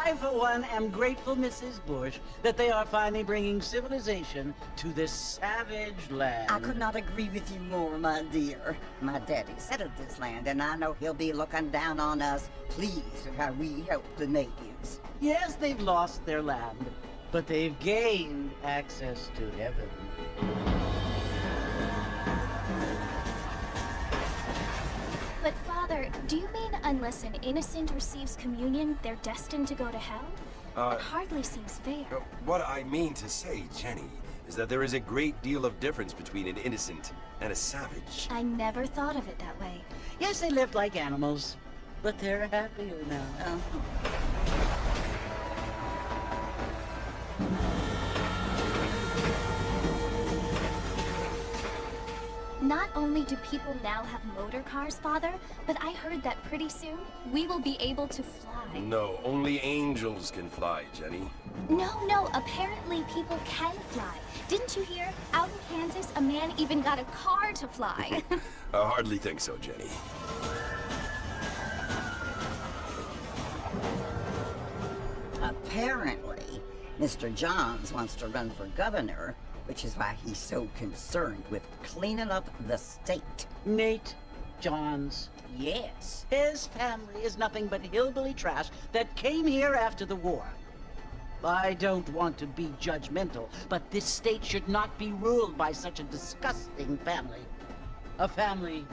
I, for one, am grateful, Mrs. Bush, that they are finally bringing civilization to this savage land. I could not agree with you more, my dear. My daddy settled this land, and I know he'll be looking down on us, pleased at how we help the natives. Yes, they've lost their land, but they've gained access to heaven. But Father, do you mean unless an innocent receives communion, they're destined to go to hell? It hardly seems fair. What I mean to say, Jenny, is that there is a great deal of difference between an innocent and a savage. I never thought of it that way. Yes, they lived like animals, but they're happier now. Not only do people now have motor cars, Father, but I heard that pretty soon we will be able to fly. No, only angels can fly, Jenny. No, apparently people can fly. Didn't you hear? Out in Kansas, a man even got a car to fly. I hardly think so, Jenny. Apparently, Mr. Johns wants to run for governor, which is why he's so concerned with cleaning up the state. Nate Johns. Yes. His family is nothing but hillbilly trash that came here after the war. I don't want to be judgmental, but this state should not be ruled by such a disgusting family. A family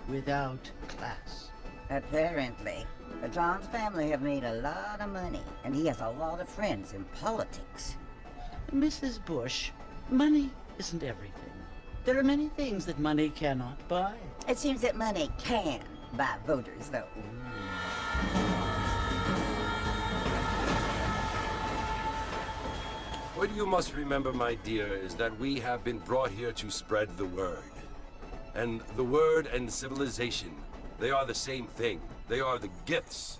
without class. Apparently, the Johns family have made a lot of money, and he has a lot of friends in politics. Mrs. Bush, money isn't everything. There are many things that money cannot buy. It seems that money can buy voters, though. What you must remember, my dear, is that we have been brought here to spread the word. And the word and civilization, they are the same thing. They are the gifts.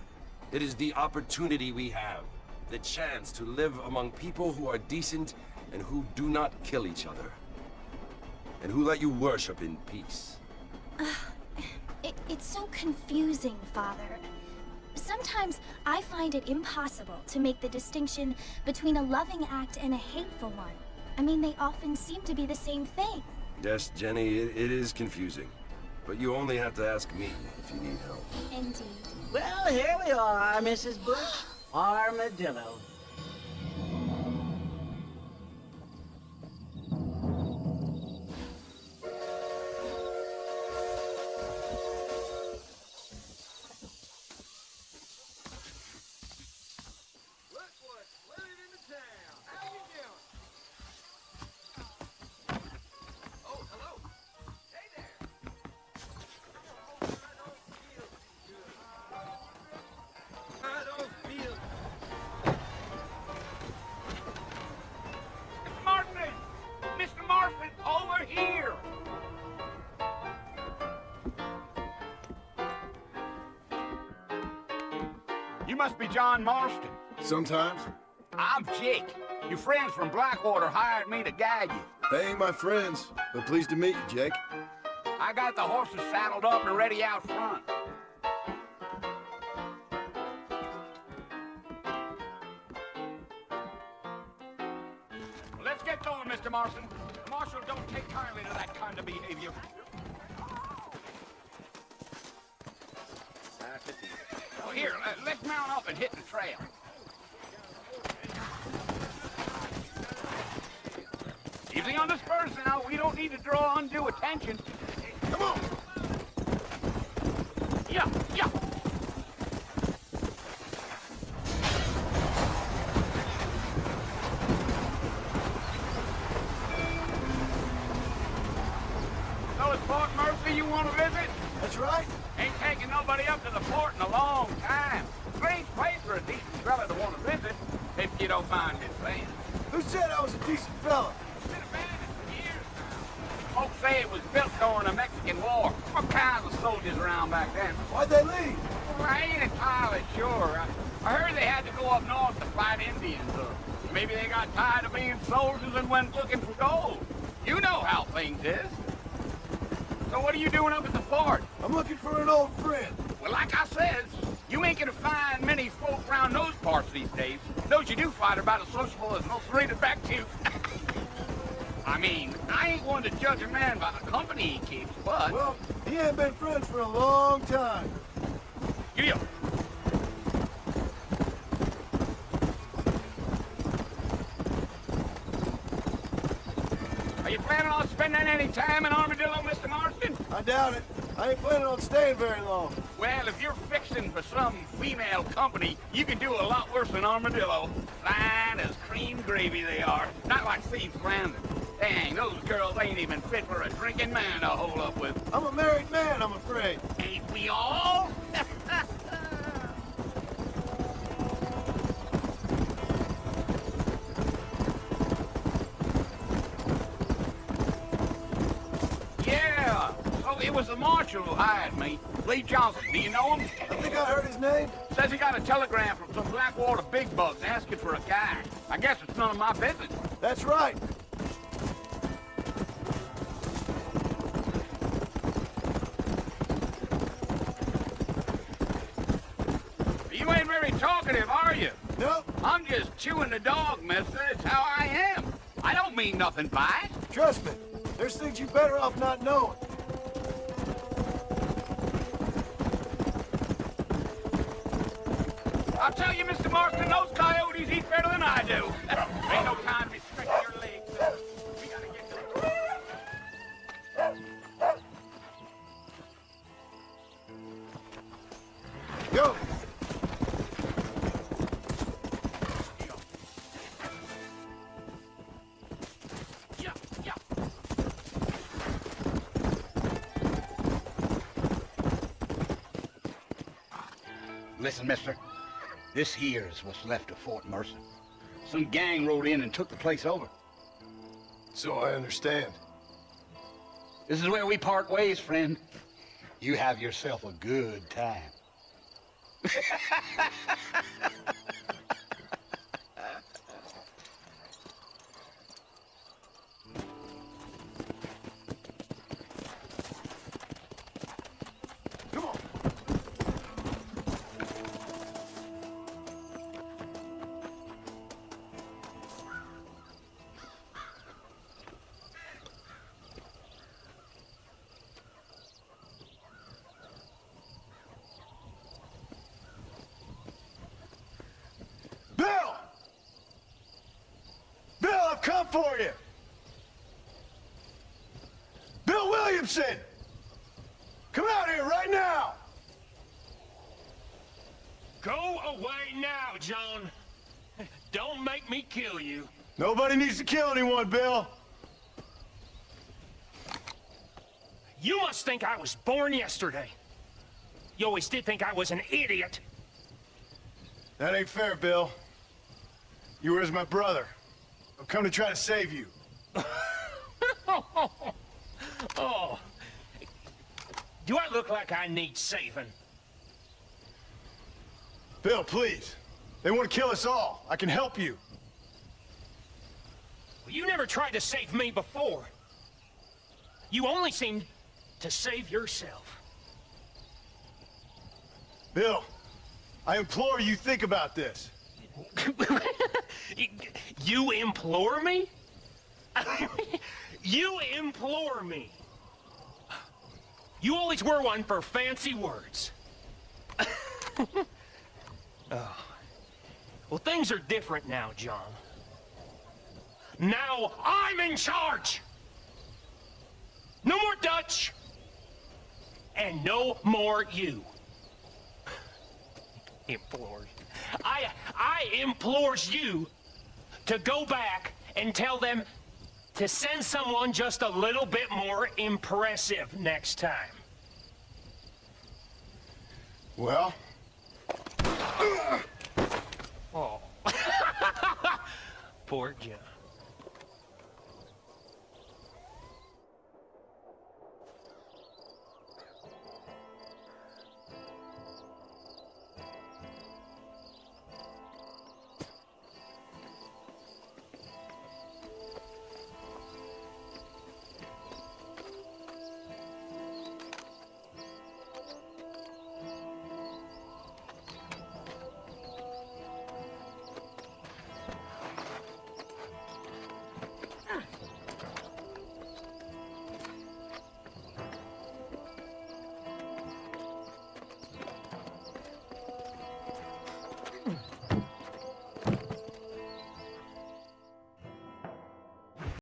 It is the opportunity we have, the chance to live among people who are decent and who do not kill each other, and who let you worship in peace. It's so confusing, Father. Sometimes I find it impossible to make the distinction between a loving act and a hateful one. I mean, they often seem to be the same thing. Yes, Jenny, it is confusing. But you only have to ask me if you need help. Indeed. Well, here we are, Mrs. Bush. Armadillo. You must be John Marston. Sometimes. I'm Jake. Your friends from Blackwater hired me to guide you. They ain't my friends, but pleased to meet you, Jake. I got the horses saddled up and ready out front. Let's get going, Mr. Marston. The marshal don't take kindly to that kind of behavior. Well, here, let's mount up and hit the trail. Easy on the spurs now. We don't need to draw undue attention. Come on! Yeah. So it's Fort Murphy you want to visit? That's right. Ain't taking nobody up to the fort in a long time. Strange place for a decent fella to want to visit, if you don't mind me saying. Who said I was a decent fella? It's been abandoned for years now. Folks say it was built during the Mexican War. What kinds of soldiers around back then? Why'd they leave? Well, I ain't entirely sure. I heard they had to go up north to fight Indians, or maybe they got tired of being soldiers and went looking for gold. You know how things is. So what are you doing up at the fort? I'm looking for an old friend. Well, like I said, you ain't gonna find many folk around those parts these days. Those you do find are about as sociable as most read back to. I mean, I ain't one to judge a man by the company he keeps, but... Well, he ain't been friends for a long time. Giddy up. Are you planning on spending any time in Armadillo, Mr. Marston? I doubt it. I ain't planning on staying very long. Well, if you're fixing for some female company, you can do a lot worse than Armadillo. Fine as cream gravy they are. Not like Steve Flanders. Dang, those girls ain't even fit for a drinking man to hole up with. I'm a married man, I'm afraid. Ain't we all? Yeah, so it was the marshal who hired me. Lee Johnson, do you know him? I think I heard his name. Says he got a telegram from some Blackwater big bugs asking for a guy. I guess it's none of my business. That's right. You ain't very talkative, are you? Nope. I'm just chewing the dog, mister. It's how I am. I don't mean nothing by it. Trust me. There's things you better off not knowing. I'll tell you, Mr. Marston, those coyotes eat better than I do. Ain't no time to be stretching your legs. We gotta get to... Go. Yeah, yeah. Listen, mister. This here is what's left of Fort Mercer. Some gang rode in and took the place over. So I understand. This is where we part ways, friend. You have yourself a good time. Come on. Bill! Bill, I've come for you! Bill Williamson! Come out here right now! Go away now, John. Don't make me kill you. Nobody needs to kill anyone, Bill. You must think I was born yesterday. You always did think I was an idiot. That ain't fair, Bill. You were as my brother. I've come to try to save you. Oh. Do I look like I need saving? Bill, please. They want to kill us all. I can help you. Well, you never tried to save me before. You only seemed to save yourself. Bill, I implore you think about this. You implore me? You implore me. You always were one for fancy words. Oh. Well, things are different now, John. Now I'm in charge. No more Dutch. And no more you. Implores. I implores you to go back and tell them to send someone just a little bit more impressive next time. Well? Oh. Poor John.